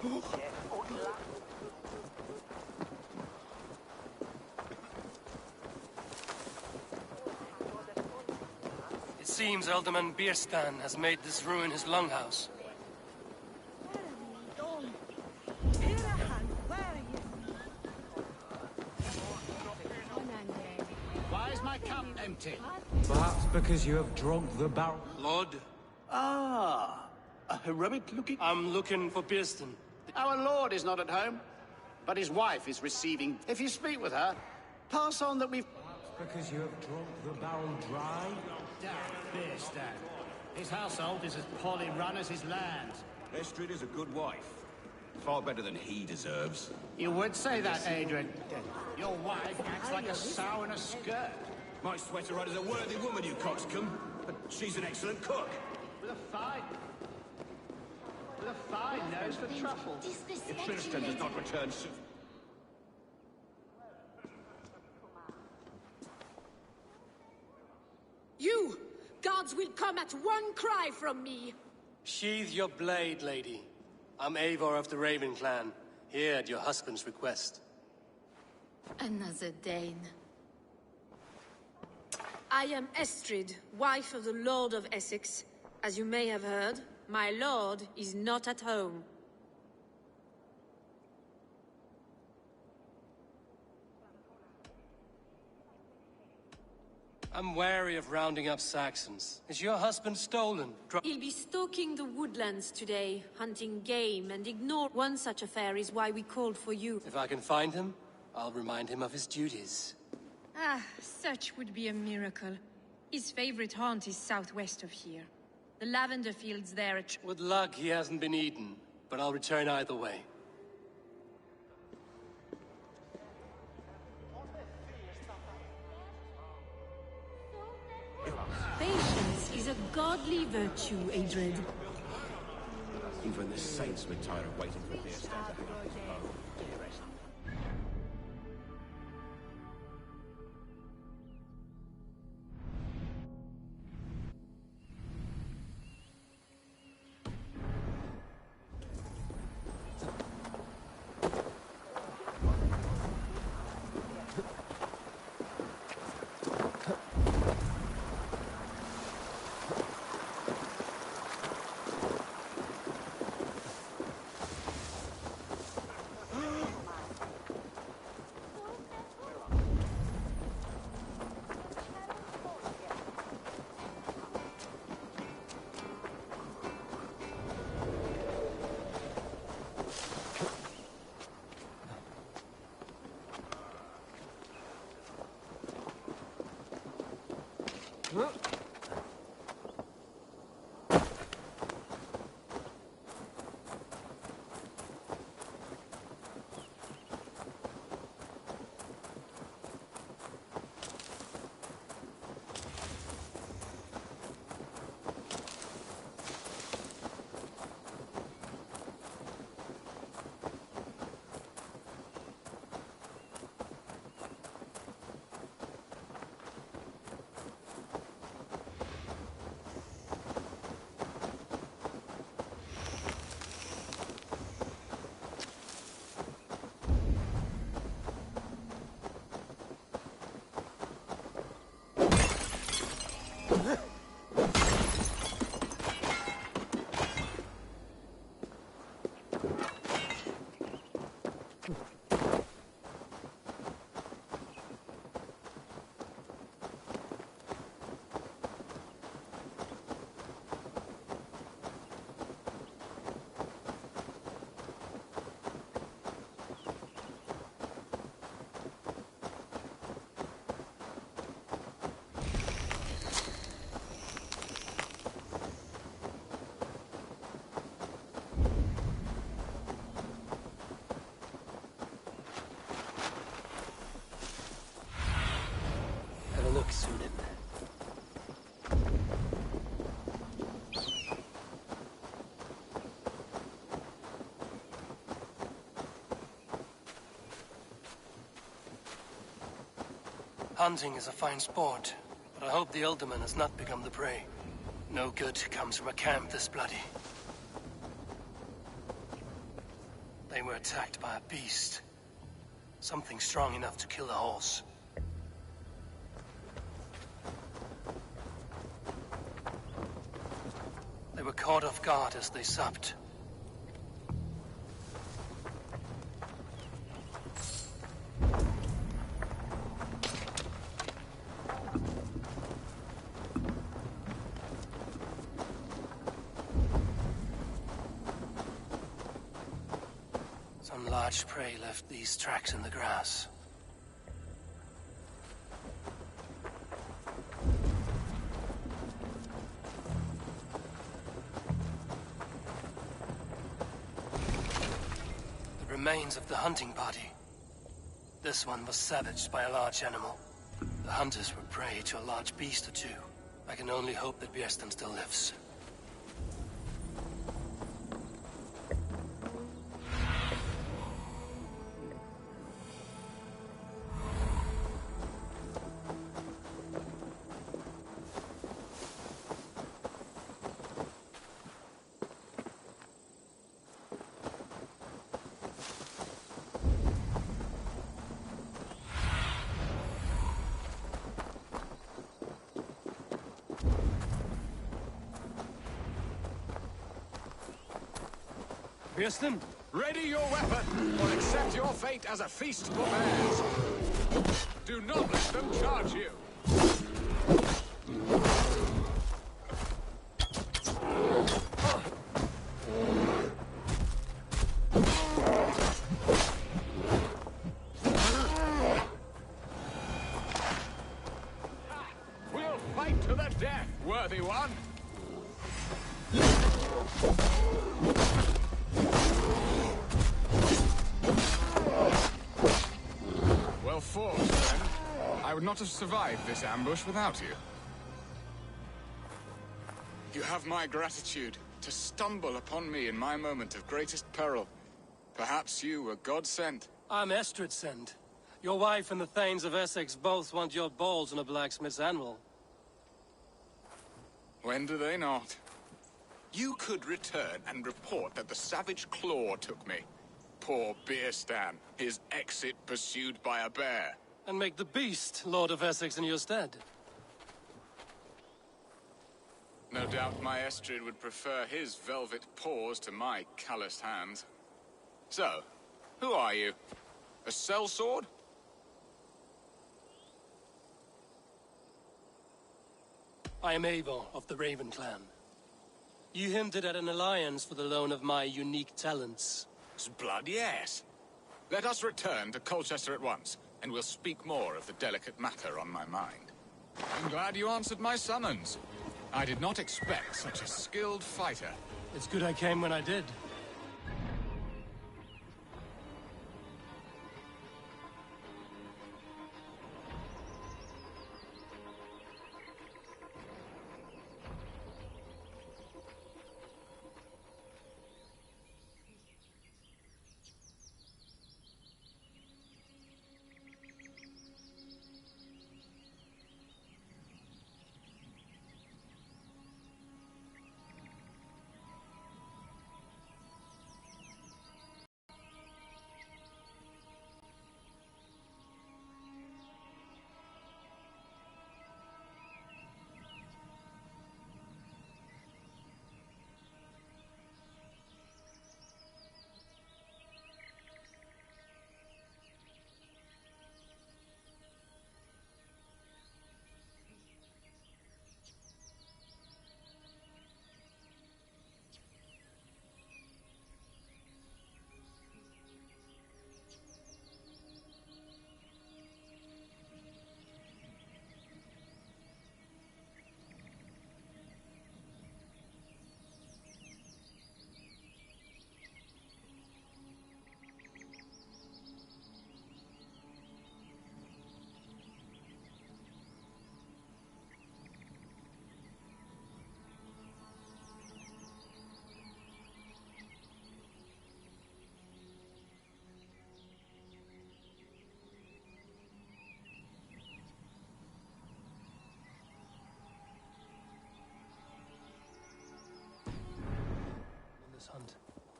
It seems Alderman Bierstan has made this ruin his longhouse. Why is my cup empty? Perhaps because you have drunk the barrel. Lord? Ah, a heroic-looking... I'm looking for Bierstan. Our lord is not at home, but his wife is receiving... If you speak with her, pass on that we've... Because you have drunk the barrel dry? Damn Bierstan. His household is as poorly run as his land. Estrid is a good wife. Far better than he deserves. You would say that, Adrian. Your wife acts like a sow in a skirt. My sweater rider's a worthy woman, you coxcomb. But she's an excellent cook. With a fine nose for truffle. If Tristan does not return soon... You! Gods will come at one cry from me! Sheathe your blade, lady. I'm Eivor of the Raven clan, here at your husband's request. Another Dane. I am Estrid, wife of the Lord of Essex. As you may have heard, my lord is not at home. I'm wary of rounding up Saxons. Is your husband stolen? He'll be stalking the woodlands today, hunting game, and ignore one such affair is why we called for you. If I can find him, I'll remind him of his duties. Ah, such would be a miracle. His favorite haunt is southwest of here. The lavender fields there are... With luck, he hasn't been eaten, but I'll return either way. Patience is a godly virtue, Adred. Even the saints were tired of waiting for Bierstan to hang up his bow. Hunting is a fine sport, but I hope the Alderman has not become the prey. No good comes from a camp this bloody. attacked by a beast. Something strong enough to kill a horse. They were caught off guard as they supped. Some large prey left these tracks in the grass. The remains of the hunting party. This one was savaged by a large animal. The hunters were prey to a large beast or two. I can only hope that Bjersten still lives. Bjersten? Ready your weapon, or accept your fate as a feast for bears. Do not let them charge you. We'll fight to the death, worthy one. Well fought, friend. I would not have survived this ambush without you. You have my gratitude to stumble upon me in my moment of greatest peril. Perhaps you were God-sent. I'm Estrid sent. Your wife and the Thanes of Essex both want your balls on a blacksmith's anvil. When do they not? You could return and report that the savage claw took me. Poor Bjersten, his exit pursued by a bear. And make the beast Lord of Essex in your stead. No doubt my Estrid would prefer his velvet paws to my calloused hands. So, who are you? A sellsword? I am Eivor of the Raven clan. You hinted at an alliance for the loan of my unique talents. Blood, yes. Let us return to Colchester at once, and we'll speak more of the delicate matter on my mind. I'm glad you answered my summons. I did not expect such a skilled fighter. It's good I came when I did.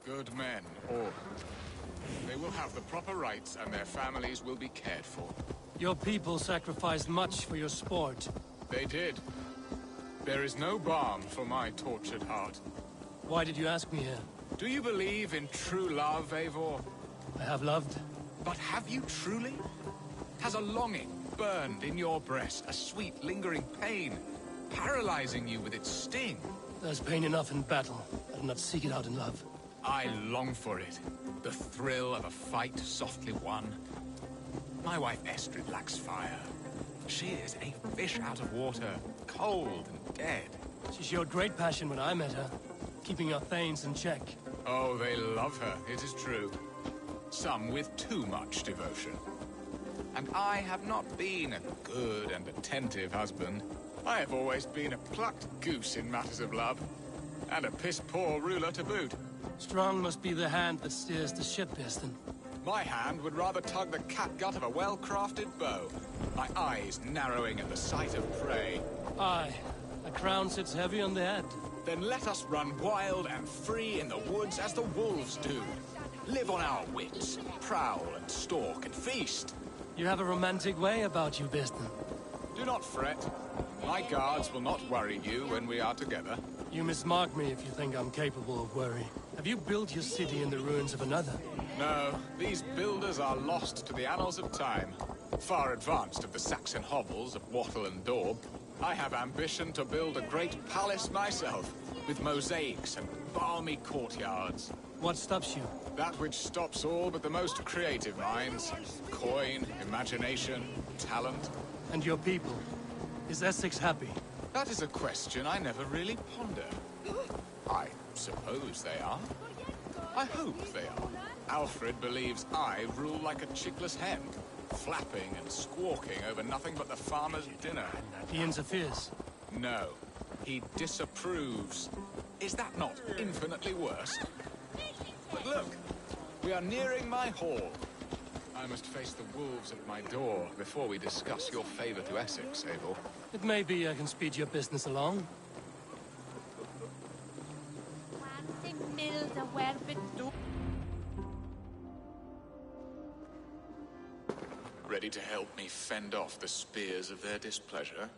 Good men, all. They will have the proper rights, and their families will be cared for. Your people sacrificed much for your sport. They did. There is no balm for my tortured heart. Why did you ask me here? Do you believe in true love, Eivor? I have loved. But have you truly? Has a longing burned in your breast, a sweet, lingering pain, paralyzing you with its sting? There's pain enough in battle. I do not seek it out in love. I long for it. The thrill of a fight softly won. My wife Estrid lacks fire. She is a fish out of water, cold and dead. She showed great passion when I met her, keeping our thanes in check. Oh, they love her, it is true. Some with too much devotion. And I have not been a good and attentive husband. I have always been a plucked goose in matters of love. And a piss-poor ruler to boot. Strong must be the hand that steers the ship, Easton. My hand would rather tug the catgut of a well-crafted bow. My eyes narrowing at the sight of prey. Aye, a crown sits heavy on the head. Then let us run wild and free in the woods as the wolves do. Live on our wits, prowl and stalk and feast. You have a romantic way about you, Easton. Do not fret. My guards will not worry you when we are together. You mismark me if you think I'm capable of worry. Have you built your city in the ruins of another? No, these builders are lost to the annals of time. Far advanced of the Saxon hovels of Wattle and Daub. I have ambition to build a great palace myself, with mosaics and balmy courtyards. What stops you? That which stops all but the most creative minds. Coin, imagination, talent. And your people? Is Essex happy? That is a question I never really ponder. I suppose they are. I hope they are. Alfred believes I rule like a chickless hen, flapping and squawking over nothing but the farmer's dinner. He interferes. No, he disapproves. Is that not infinitely worse? But look, we are nearing my hall. I must face the wolves at my door before we discuss your favor to Essex, Eivor. It may be I can speed your business along. Ready to help me fend off the spears of their displeasure?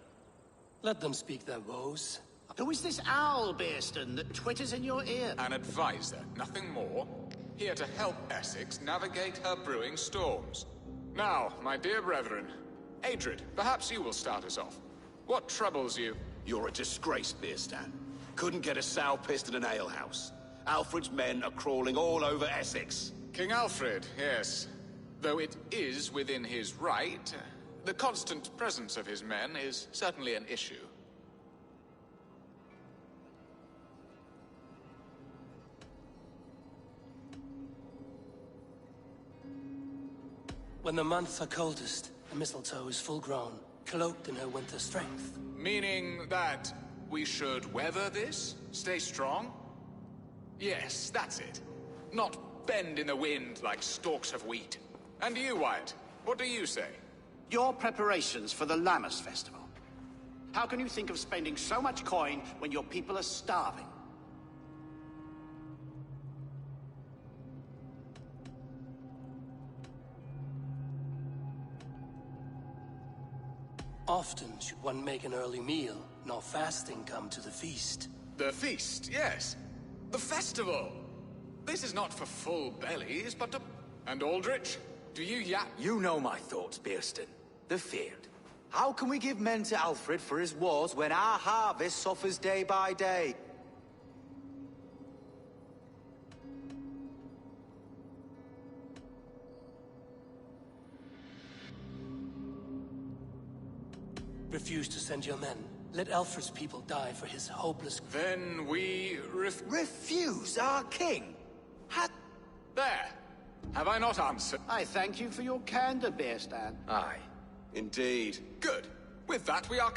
Let them speak their woes. Who is this owl, Bearston, that twitters in your ear? An advisor, nothing more. Here to help Essex navigate her brewing storms. Now, my dear brethren, Adrid, perhaps you will start us off. What troubles you? You're a disgrace, Beerstan. Couldn't get a sow pissed in an alehouse. Alfred's men are crawling all over Essex. King Alfred, yes. Though it is within his right, the constant presence of his men is certainly an issue. When the months are coldest, the mistletoe is full grown, cloaked in her winter strength. Meaning that we should weather this? Stay strong? Yes, that's it. Not bend in the wind like stalks of wheat. And you, Wyatt, what do you say? Your preparations for the Lammas festival. How can you think of spending so much coin when your people are starving? Often should one make an early meal, nor fasting come to the feast. The feast, yes. The festival! This is not for full bellies, but to... And Aldrich, do you yap? You know my thoughts, Bearston. The field. How can we give men to Alfred for his wars when our harvest suffers day by day? Refuse to send your men. Let Alfred's people die for his hopeless... Then we Refuse our king? There! Have I not answered? I thank you for your candor, Bearstan. Aye. Indeed. Good. With that, we are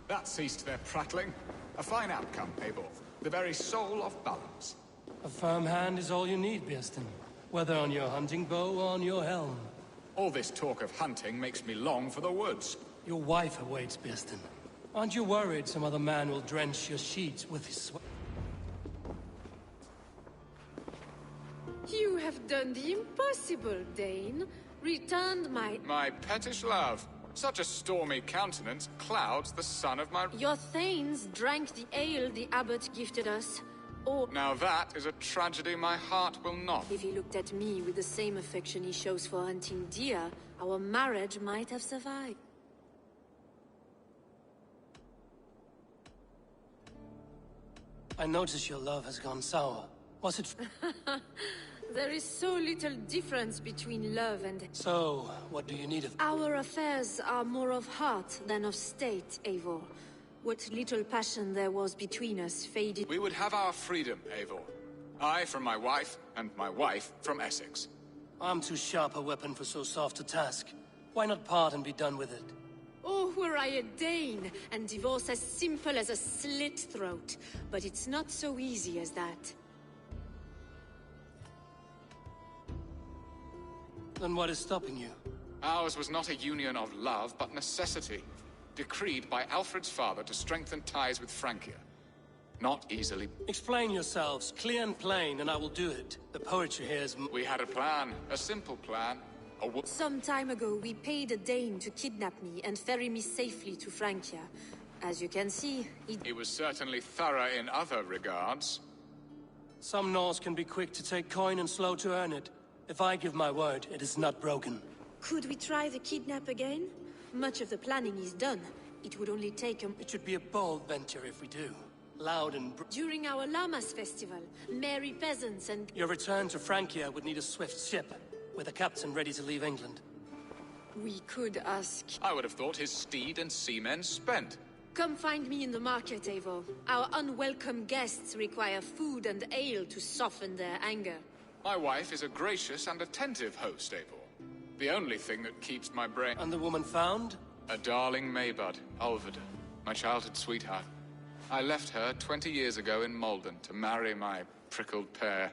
That ceased their prattling. A fine outcome, Eivor. The very soul of balance. A firm hand is all you need, Bearston. Whether on your hunting bow or on your helm. All this talk of hunting makes me long for the woods. Your wife awaits, Bearston. Aren't you worried some other man will drench your sheets with his sweat? have done the impossible, Dane. Returned my... My pettish love. Such a stormy countenance clouds the sun of my... Your thanes drank the ale the abbot gifted us. Or Now that is a tragedy my heart will not. if he looked at me with the same affection he shows for hunting deer, our marriage might have survived. I notice your love has gone sour. Was it... There is so little difference between love and... So, what do you need of... Our affairs are more of heart than of state, Eivor. What little passion there was between us faded... We would have our freedom, Eivor. I from my wife, and my wife from Essex. I'm too sharp a weapon for so soft a task. Why not part and be done with it? Oh, were I a Dane, and divorce as simple as a slit throat. But it's not so easy as that. Then what is stopping you? Ours was not a union of love, but necessity. Decreed by Alfred's father to strengthen ties with Francia. Not easily. Explain yourselves, clear and plain, and I will do it. The poetry here is... We had a plan, a simple plan. Some time ago, we paid a Dane to kidnap me and ferry me safely to Francia. As you can see, He was certainly thorough in other regards. Some Norse can be quick to take coin and slow to earn it. If I give my word, it is not broken. Could we try the kidnap again? Much of the planning is done. It would only take a... It should be a bold venture if we do. Loud and... During our Llamas festival, merry peasants and... Your return to Francia would need a swift ship, with a captain ready to leave England. We could ask... I would have thought his steed and seamen spent. Come find me in the market, Eivor. Our unwelcome guests require food and ale to soften their anger. My wife is a gracious and attentive host, Eivor. The only thing that keeps my brain... And the woman found? A darling Maybud, Ulvida, my childhood sweetheart. I left her 20 years ago in Malden to marry my prickled pear.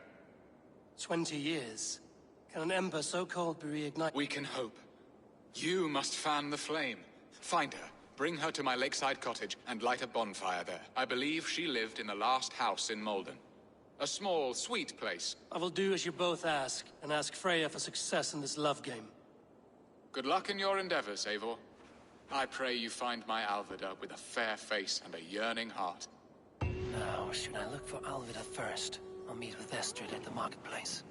20 years? Can an ember so cold be reignited? We can hope. You must fan the flame. Find her, bring her to my lakeside cottage, and light a bonfire there. I believe she lived in the last house in Malden. A small, sweet place. I will do as you both ask, and ask Freya for success in this love game. Good luck in your endeavors, Eivor. I pray you find my Alvida with a fair face and a yearning heart. Now, should I look for Alvida first, or meet with Estrid at the marketplace?